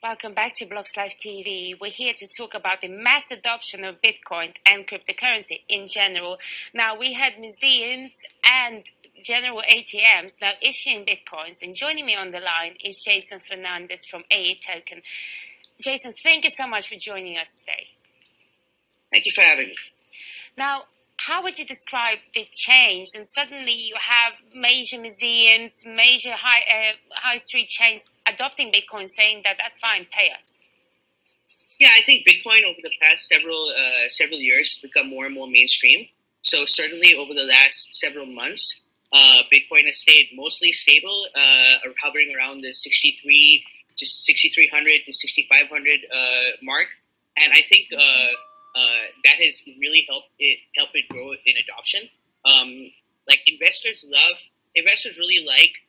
Welcome back to Blocks Live TV. We're here to talk about the mass adoption of Bitcoin and cryptocurrency in general. Now, we had museums and general ATMs now issuing Bitcoins, and joining me on the line is Jason Fernandes from AA Token. Jason, thank you so much for joining us today. Thank you for having me. Now, how would you describe the change? And suddenly you have major museums, major high street chains adopting Bitcoin, saying that that's fine, pay us. Yeah, I think Bitcoin over the past several years has become more and more mainstream. So certainly over the last several months, Bitcoin has stayed mostly stable, hovering around the 6,300 to 6,500 mark, and I think that has really helped it grow in adoption. Like investors really like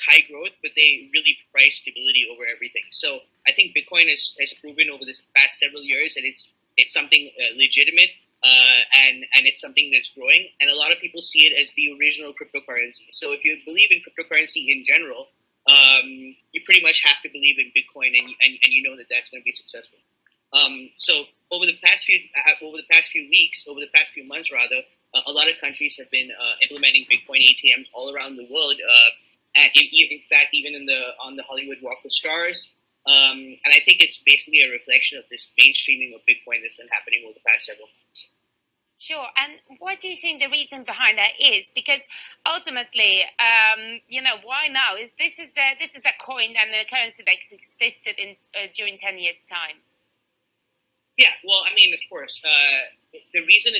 high growth, but they really price stability over everything. So I think Bitcoin has proven over this past several years that it's something legitimate, and it's something that's growing. And a lot of people see it as the original cryptocurrency. So if you believe in cryptocurrency in general, you pretty much have to believe in Bitcoin, and you know that that's going to be successful. So over the past few months, a lot of countries have been implementing Bitcoin ATMs all around the world. And in fact, even on the Hollywood Walk of Stars. And I think it's basically a reflection of this mainstreaming of Bitcoin that's been happening over the past several months. Sure. And what do you think the reason behind that is? Because ultimately, why now? This is a coin and a currency that existed during 10 years' time. Yeah, well, I mean, of course, the reason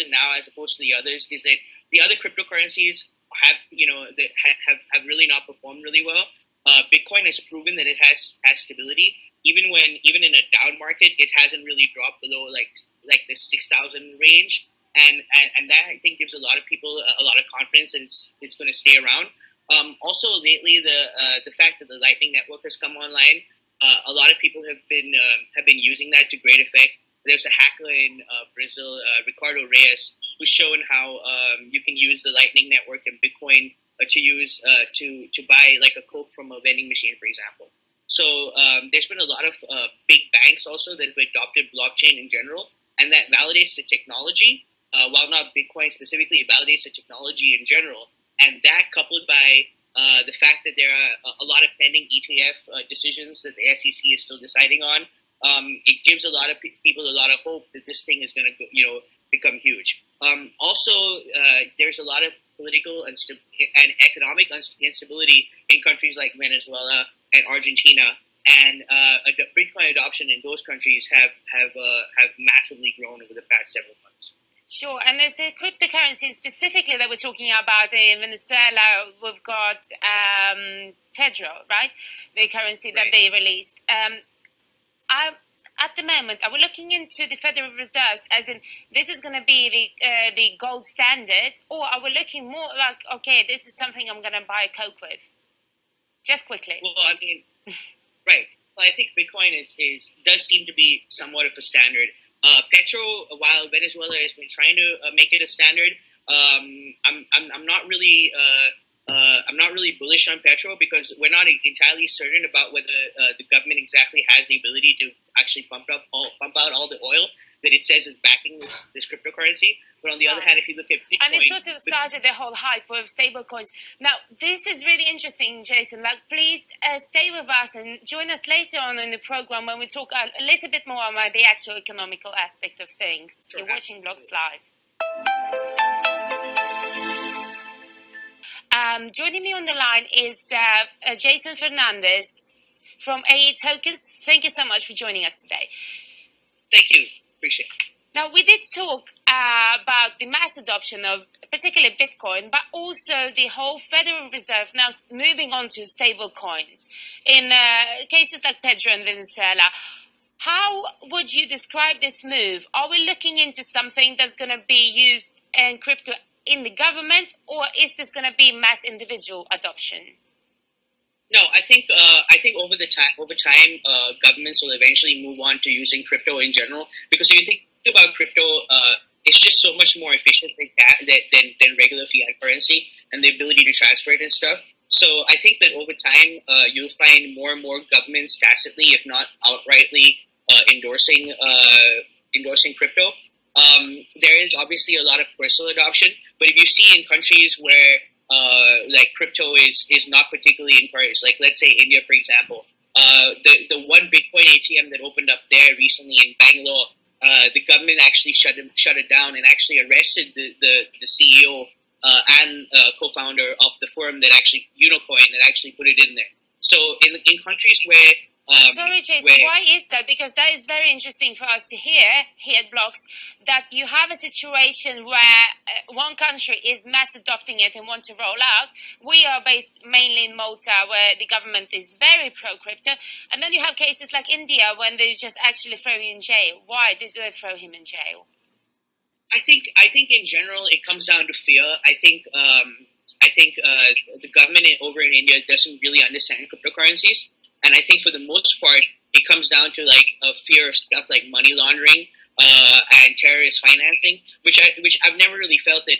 now, as opposed to the others, is that the other cryptocurrencies have really not performed really well. Bitcoin has proven that it has stability, even in a down market, it hasn't really dropped below like the 6,000 range, and that I think gives a lot of people a lot of confidence that it's going to stay around. Also, lately, the fact that the Lightning Network has come online. A lot of people have been using that to great effect. There's a hacker in Brazil, Ricardo Reyes, who's shown how you can use the Lightning Network and Bitcoin to buy like a Coke from a vending machine, for example. So there's been a lot of big banks also that have adopted blockchain in general, and that validates the technology. While not Bitcoin specifically, it validates the technology in general, and that coupled by the fact that there are a lot of pending ETF decisions that the SEC is still deciding on, it gives a lot of people a lot of hope that this thing is going to, become huge. Also, there's a lot of political and economic instability in countries like Venezuela and Argentina, and Bitcoin adoption in those countries have massively grown over the past several months. Sure, and there's a cryptocurrency specifically that we're talking about in Venezuela. We've got Pedro, right? The currency that they released. At the moment, are we looking into the Federal Reserves as in this is going to be the gold standard, or are we looking more like, okay, this is something I'm going to buy a Coke with? Just quickly. Well, I mean, right. Well, I think Bitcoin does seem to be somewhat of a standard. Petro, while Venezuela has been trying to make it a standard, I'm not really bullish on Petro, because we're not entirely certain about whether the government exactly has the ability to actually pump out all the oil that it says is backing this cryptocurrency. But on the other hand, if you look at Bitcoin, and it sort of started the whole hype with stablecoins. Now, this is really interesting, Jason. Like, please stay with us and join us later on in the program when we talk a little bit more about the actual economical aspect of things. Sure, you're watching Blocks Live. Joining me on the line is Jason Fernandes from AA Tokens. Thank you so much for joining us today. Thank you. Appreciate it. Now, we did talk about the mass adoption of particularly Bitcoin, but also the whole Federal Reserve now moving on to stable coins in cases like Pedro and Venezuela. How would you describe this move? Are we looking into something that's going to be used in crypto in the government, or is this going to be mass individual adoption? No, I think over time, governments will eventually move on to using crypto in general, because if you think about crypto, it's just so much more efficient than regular fiat currency, and the ability to transfer it and stuff. So I think that over time, you'll find more and more governments tacitly, if not outrightly, endorsing crypto. There is obviously a lot of personal adoption, but if you see in countries where like crypto is not particularly encouraged, like let's say India, for example, the one Bitcoin ATM that opened up there recently in Bangalore, the government actually shut it down and actually arrested the CEO and co-founder of the firm that actually Unicoin that actually put it in there. So in countries where sorry, Jason, why is that? Because that is very interesting for us to hear here at Blocks, that you have a situation where one country is mass adopting it and want to roll out. We are based mainly in Malta, where the government is very pro-crypto. And then you have cases like India, when they just actually throw you in jail. Why did they throw him in jail? I think in general it comes down to fear. I think the government over in India doesn't really understand cryptocurrencies. And I think for the most part, it comes down to like a fear of stuff like money laundering and terrorist financing, which I've never really felt that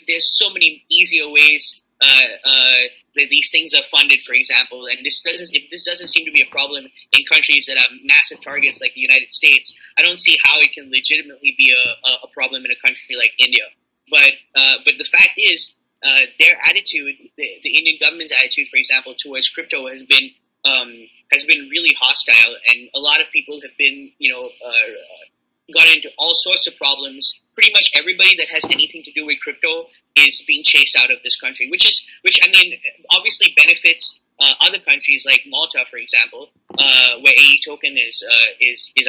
there's so many easier ways that these things are funded, for example. And this doesn't seem to be a problem in countries that are massive targets like the United States. I don't see how it can legitimately be a problem in a country like India. But the fact is, their attitude, the Indian government's attitude, for example, towards crypto has been really hostile, and a lot of people have been, got into all sorts of problems. Pretty much everybody that has anything to do with crypto is being chased out of this country, which I mean, obviously benefits other countries like Malta, for example, where AE token is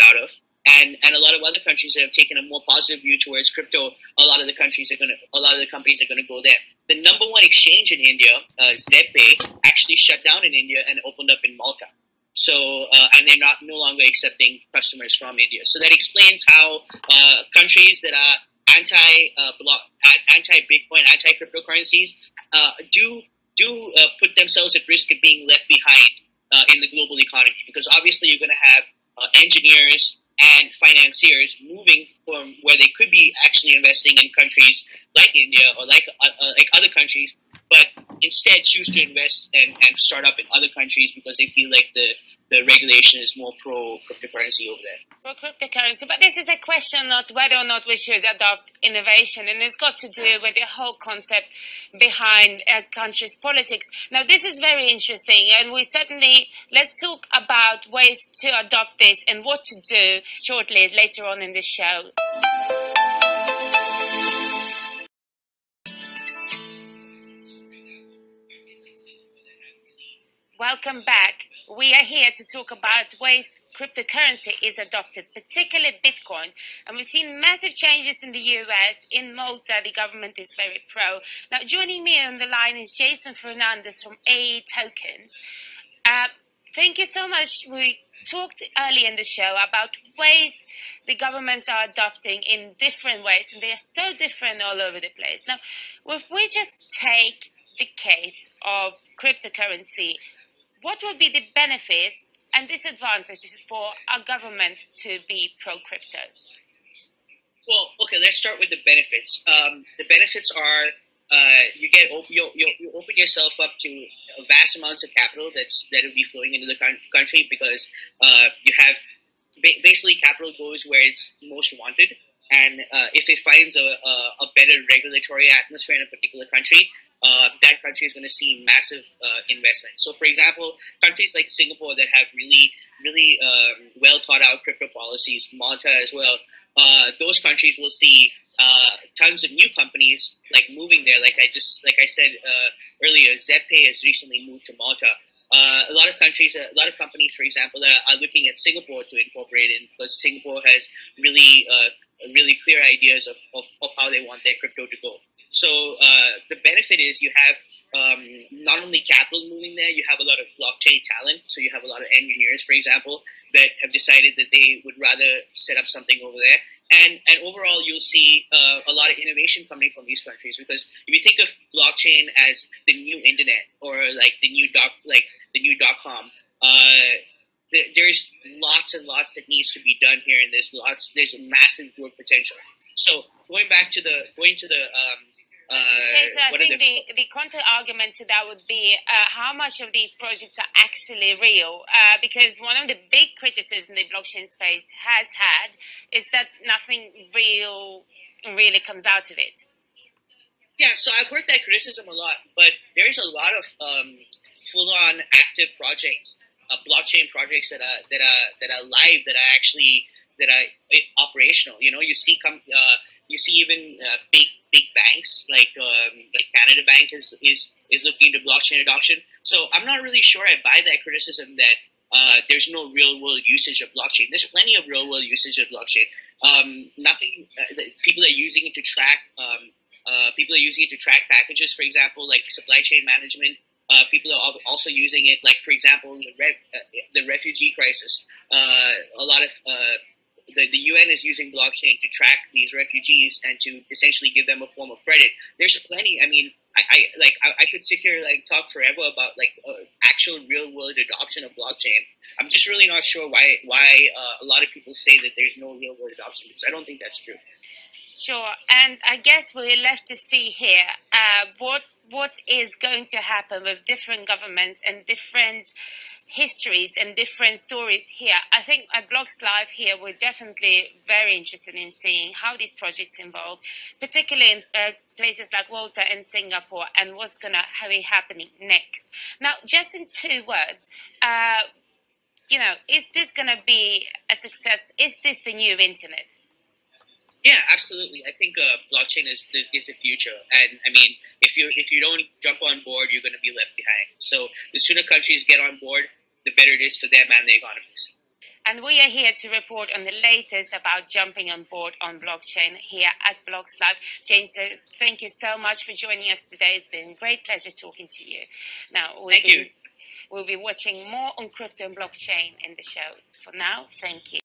out of. And a lot of other countries that have taken a more positive view towards crypto, a lot of the companies are going to go there. The number one exchange in India, ZPay, actually shut down in India and opened up in Malta. So and they're no longer accepting customers from India. So that explains how countries that are anti-Bitcoin, anti-cryptocurrencies do put themselves at risk of being left behind in the global economy, because obviously you're going to have engineers and financiers moving from where they could be actually investing in countries like India or like other countries, but instead choose to invest and start up in other countries because they feel like the regulation is more pro-cryptocurrency over there. Pro-cryptocurrency, but this is a question not whether or not we should adopt innovation, and it's got to do with the whole concept behind a country's politics. Now, this is very interesting, and let's talk about ways to adopt this and what to do shortly later on in this show. Welcome back. We are here to talk about ways cryptocurrency is adopted, particularly Bitcoin. And we've seen massive changes in the US. In Malta, the government is very pro. Now, joining me on the line is Jason Fernandes from AE Tokens. Thank you so much. We talked earlier in the show about ways the governments are adopting in different ways, and they are so different all over the place. Now, if we just take the case of cryptocurrency, what would be the benefits and disadvantages for our government to be pro-crypto? Well, okay, let's start with the benefits. The benefits are you open yourself up to vast amounts of capital that will be flowing into the country, because you have basically capital goes where it's most wanted. And if it finds a better regulatory atmosphere in a particular country, that country is going to see massive investment. So, for example, countries like Singapore that have really well thought out crypto policies, Malta as well, those countries will see tons of new companies like moving there. Like I said earlier, ZPay has recently moved to Malta. A lot of companies, for example, are looking at Singapore to incorporate in, because Singapore has really clear ideas of how they want their crypto to go. So the benefit is you have not only capital moving there, you have a lot of blockchain talent. So you have a lot of engineers, for example, that have decided that they would rather set up something over there. And overall, you'll see a lot of innovation coming from these countries, because if you think of blockchain as the new internet, or like the new .com, there's lots and lots that needs to be done here, and there's massive growth potential. So going to the Jason, I think the counter-argument to that would be how much of these projects are actually real. Because one of the big criticisms the blockchain space has had is that nothing real really comes out of it. Yeah, so I've heard that criticism a lot, but there's a lot of full-on active projects, blockchain projects that are live, that are operational. You know, you see even big banks like Canada Bank is looking into blockchain adoption. So I'm not really sure I buy that criticism that there's no real world usage of blockchain. There's plenty of real world usage of blockchain. People are using it to track. People are using it to track packages, for example, like supply chain management. People are also using it, like, for example, the refugee crisis. A lot of the UN is using blockchain to track these refugees and to essentially give them a form of credit. There's plenty. I mean, I could sit here talk forever about actual real world adoption of blockchain. I'm just really not sure why a lot of people say that there's no real world adoption, because I don't think that's true. Sure, and I guess we're left to see here what is going to happen with different governments and different histories and different stories here. I think at Blocks Live here, we're definitely very interested in seeing how these projects evolve, particularly in places like Malta and Singapore, and what's going to be happening next. Now, just in 2 words, is this going to be a success? Is this the new internet? Yeah, absolutely. I think blockchain is the future, and I mean, if you don't jump on board, you're going to be left behind. So the sooner countries get on board, the better it is for them and their economies. And we are here to report on the latest about jumping on board on blockchain here at Blocks Live. Jason, thank you so much for joining us today. It's been a great pleasure talking to you. Now, we'll be watching more on crypto and blockchain in the show. For now, thank you.